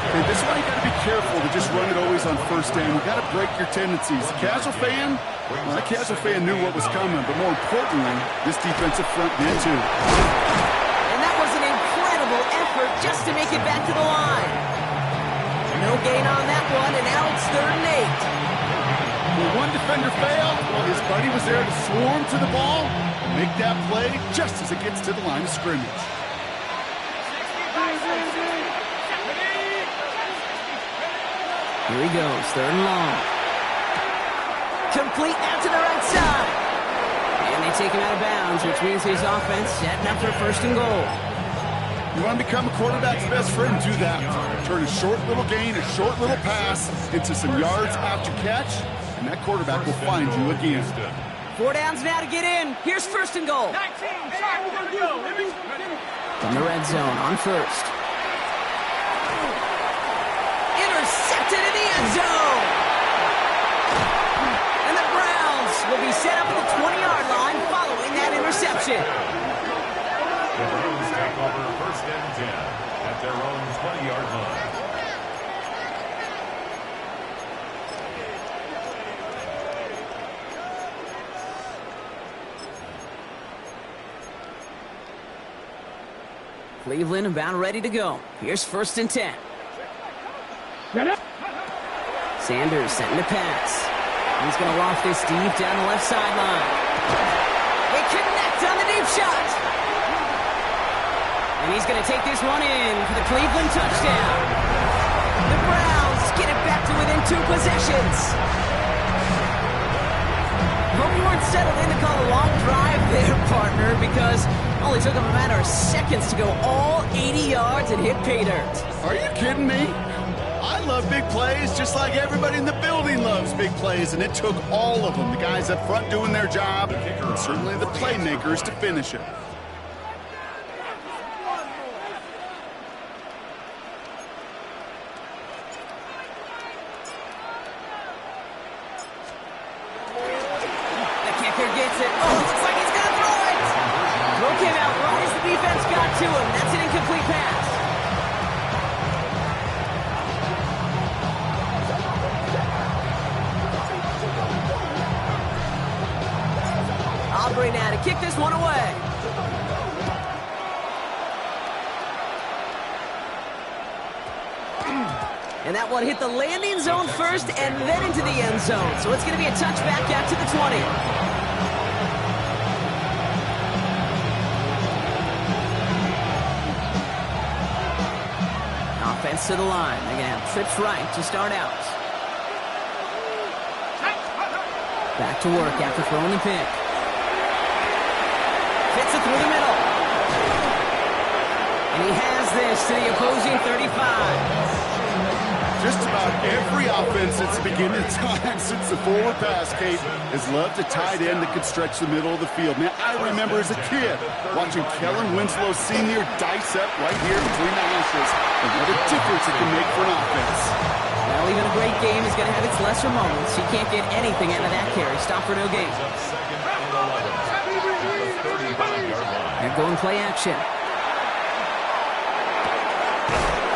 Okay, this is why you got to be careful to just run it always on first down. You got to break your tendencies. The casual fan, well, that casual fan knew what was coming, but more importantly, this defensive front did too. And that was an incredible effort just to make it back to the line. No gain on that one, and now it's 3rd and 8. When one defender failed, well, his buddy was there to swarm to the ball and make that play just as it gets to the line of scrimmage. Here he goes, 3rd and long. Complete out to the right side. And they take him out of bounds, which means his offense setting up for 1st and goal. You want to become a quarterback's best friend, do that. Turn a short little gain, a short little pass into some yards after catch, and that quarterback will find you again. 4 downs now to get in. Here's 1st and goal. 19, shot, we're gonna go. From the red zone on 1st. Intercepted in the end zone. And the Browns will be set up at the 20-yard line following that interception. The Browns take over 1st and 10 at their own 20-yard line. Cleveland about ready to go. Here's 1st and 10. Sanders setting to pass. He's going to loft this deep down the left sideline. They connect on the deep shot. And he's going to take this one in for the Cleveland touchdown. The Browns get it back to within 2 possessions. Hope you weren't settled in to call a long drive there, partner, because it only took him a matter of seconds to go all 80 yards and hit pay dirt. Are you kidding me? I love big plays just like everybody in the building loves big plays, and it took all of them, the guys up front doing their job, and certainly the playmakers to finish it. The kicker gets it. Oh, looks like he's going to throw it. Throw came out right as the defense got to him. That's an incomplete pass. Aubrey now to kick this one away. And that one hit the landing zone first and then into the end zone. So it's going to be a touchback out to the 20. Offense to the line. They're going to have trips right to start out. Back to work after throwing the pick. Fits it through the middle. And he has this to the opposing 35. Just about Every offense since the beginning of time, since the forward pass, Kate, has loved a tight end that can stretch the middle of the field. Man, I remember as a kid watching Kellen Winslow Sr. dice up right here between the hashes, and what a difference it can make for an offense. Well, even a great game is going to have its lesser moments. You can't get anything out of that carry. Stop for no gain. They're going play action.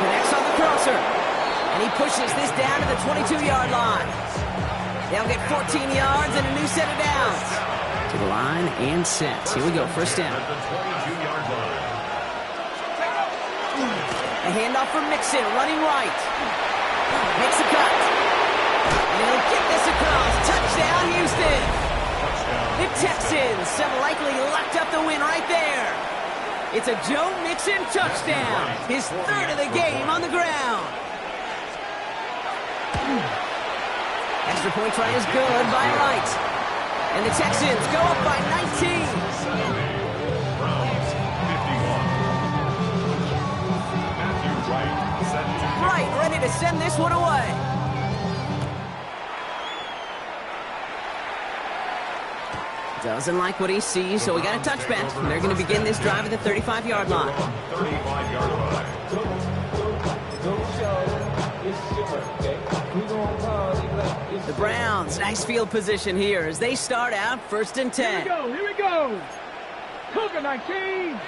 Connects on the crosser. And he pushes this down to the 22-yard line. They'll get 14 yards and a new set of downs. To the line and sets. Here we go, first down. A handoff from Mixon, running right. Makes a cut. And he'll get this across. Touchdown, Houston. The Texans have likely locked up the win right there. It's a Joe Mixon touchdown. His third of the game on the ground. Extra point try is good by Wright. And the Texans go up by 19. Wright ready to send this one away. Doesn't like what he sees, so we got a touchback. They're going to begin this drive at the 35-yard line. 35-yard line. The Browns, nice field position here as they start out first and 10. Here we go. Cougar 19.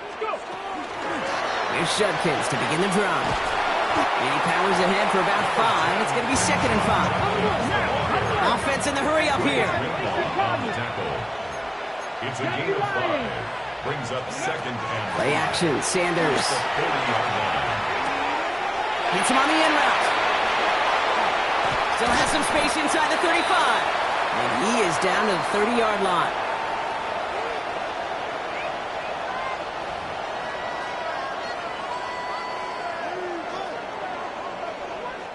Let's go. Here's Judkins to begin the drive. And he powers ahead for about 5. It's going to be second and 5. Offense in the hurry up here. It's a gain of 5. Brings up second and Play action, Sanders. Hits him on the in route. Still has some space inside the 35. And he is down to the 30-yard line.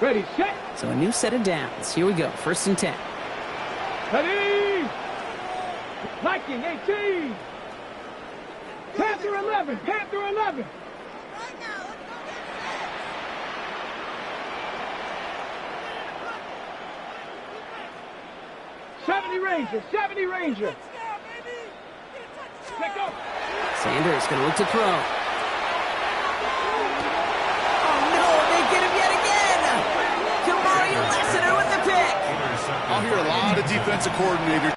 Ready, set. So a new set of downs. Here we go, first and 10. Ready. Viking 18. Panther 11. Panther 11. 70 Ranger. 70 Ranger. Pick up. Sanders going to look to throw. I'll hear a lot of defensive coordinators.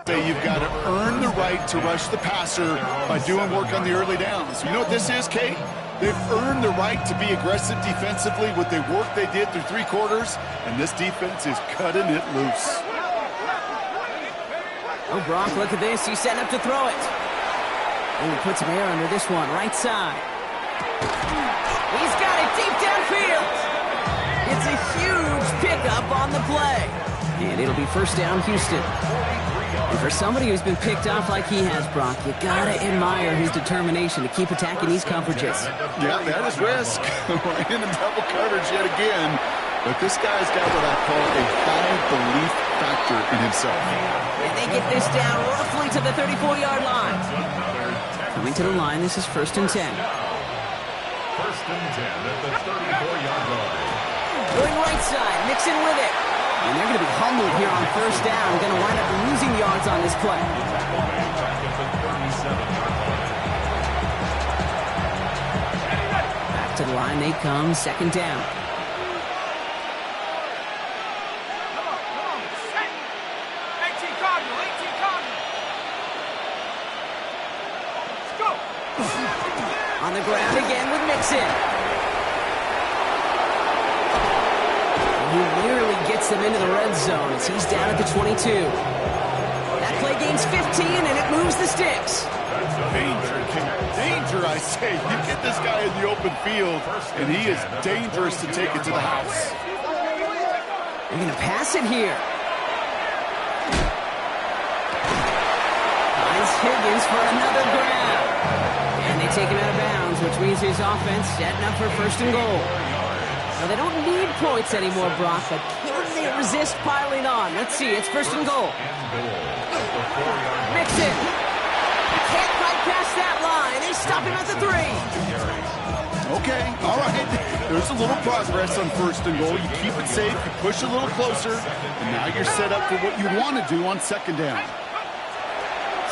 You've got to earn the right to rush the passer by doing work on the early downs. You know what this is, Kate? They've earned the right to be aggressive defensively with the work they did through 3 quarters, and this defense is cutting it loose. Oh, Brock, look at this. He's setting up to throw it. And he puts some air under this one, right side. He's got it deep downfield. It's a huge pickup on the play. And it'll be first down, Houston. And for somebody who's been picked off like he has, Brock, you gotta admire his determination to keep attacking these coverages. Yeah, that is risk. Right in the double coverage yet again. But this guy's got what I call a high belief factor in himself. And they get this down roughly to the 34-yard line. Coming to the line, this is first and 10. First and 10 at the 34-yard line. Going right side, Mixon with it. And they're going to be humbled here on first down. Going to wind up losing yards on this play. Back to the line they come, second down. On the ground again with Mixon. And he nearly gets them into the red zone as he's down at the 22. That play gains 15 and it moves the sticks. Danger, I say. You get this guy in the open field, and he is dangerous to take it to the house. They're going to pass it here. Finds Higgins for another grab. And they take him out of bounds, which means his offense setting up for first and goal. Well, they don't need points anymore, Brock, but can they resist piling on? Let's see, it's first and goal. Mixon. Can't quite pass that line. They stop him at the 3. Okay, all right. There's a little progress on first and goal. You keep it safe, you push a little closer, and now you're set up for what you want to do on second down.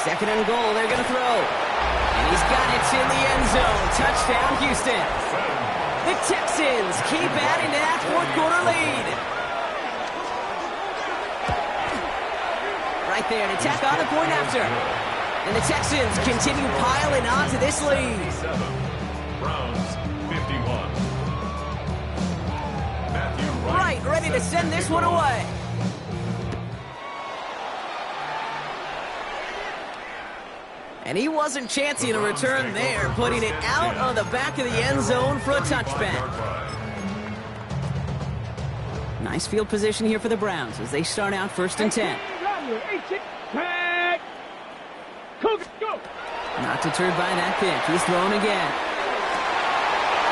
Second and goal, they're going to throw. And he's got it in the end zone. Touchdown, Houston. The Texans keep adding to that fourth quarter lead. Right there to tack on the point after. And the Texans continue piling on to this lead. Browns 51. Matthew Right, ready to send this one away. And he wasn't chancing a return there, putting it out on the back of the end zone for a touchback. Nice field position here for the Browns as they start out first and 10. Not deterred by that pick. He's thrown again.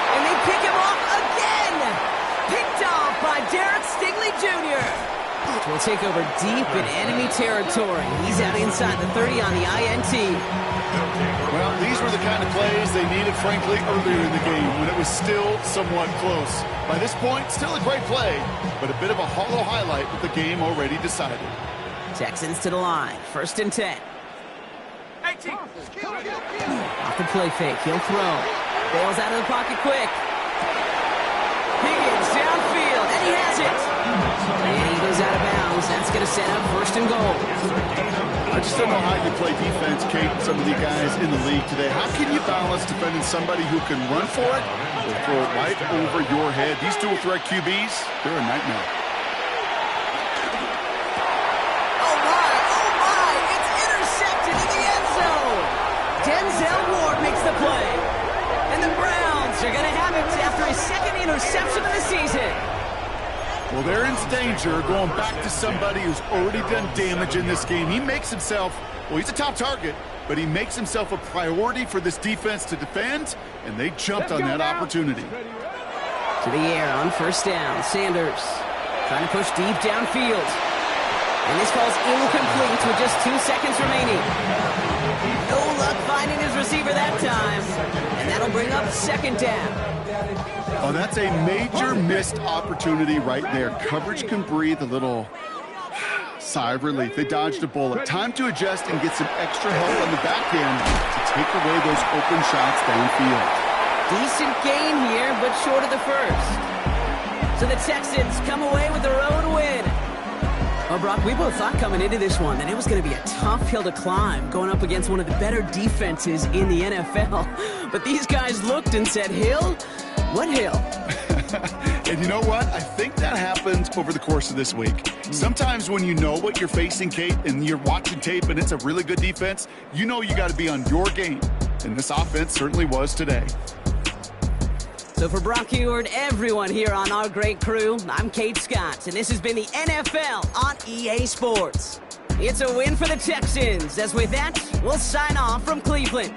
And they pick him off again! Picked off by Derek Stingley Jr. Will take over deep in enemy territory. He's out inside the 30 on the INT. Well, these were the kind of plays they needed, frankly, earlier in the game when it was still somewhat close. By this point, still a great play, but a bit of a hollow highlight with the game already decided. Texans to the line. First and 10. 18. Off the play fake. He'll throw. Bails out of the pocket quick. Higgins downfield, and he has it. And he goes out of bounds. That's going to set up first and goal. I just don't know how you play defense, Kate, some of the guys in the league today. How can you balance defending somebody who can run for it or throw it right over your head? These dual threat QBs, they're a nightmare. Oh my, it's intercepted in the end zone. Denzel Ward makes the play. And the Browns are going to have it after his second interception of the season. Well, they're in danger going back to somebody who's already done damage in this game. He makes himself, well, he's a top target, but he makes himself a priority for this defense to defend, and they jumped on that opportunity. To the air on first down. Sanders trying to push deep downfield. And this ball's incomplete with just 2 seconds remaining. No luck finding his receiver that time. And that'll bring up second down. Oh, that's a major missed opportunity right there. Coverage can breathe a little sigh of relief. They dodged a bullet. Time to adjust and get some extra help on the back end to take away those open shots downfield. Decent gain here, but short of the first. So the Texans come away with their own win. Well, Brock, we both thought coming into this one that it was going to be a tough hill to climb, going up against one of the better defenses in the NFL. But these guys looked and said, Hill? What hill? And you know what? I think that happens over the course of this week. Sometimes when you know what you're facing, Kate, and you're watching tape and it's a really good defense, you know you got to be on your game. And this offense certainly was today. So for Brock Huard, everyone here on our great crew, I'm Kate Scott, and this has been the NFL on EA Sports. It's a win for the Texans, as with that, we'll sign off from Cleveland.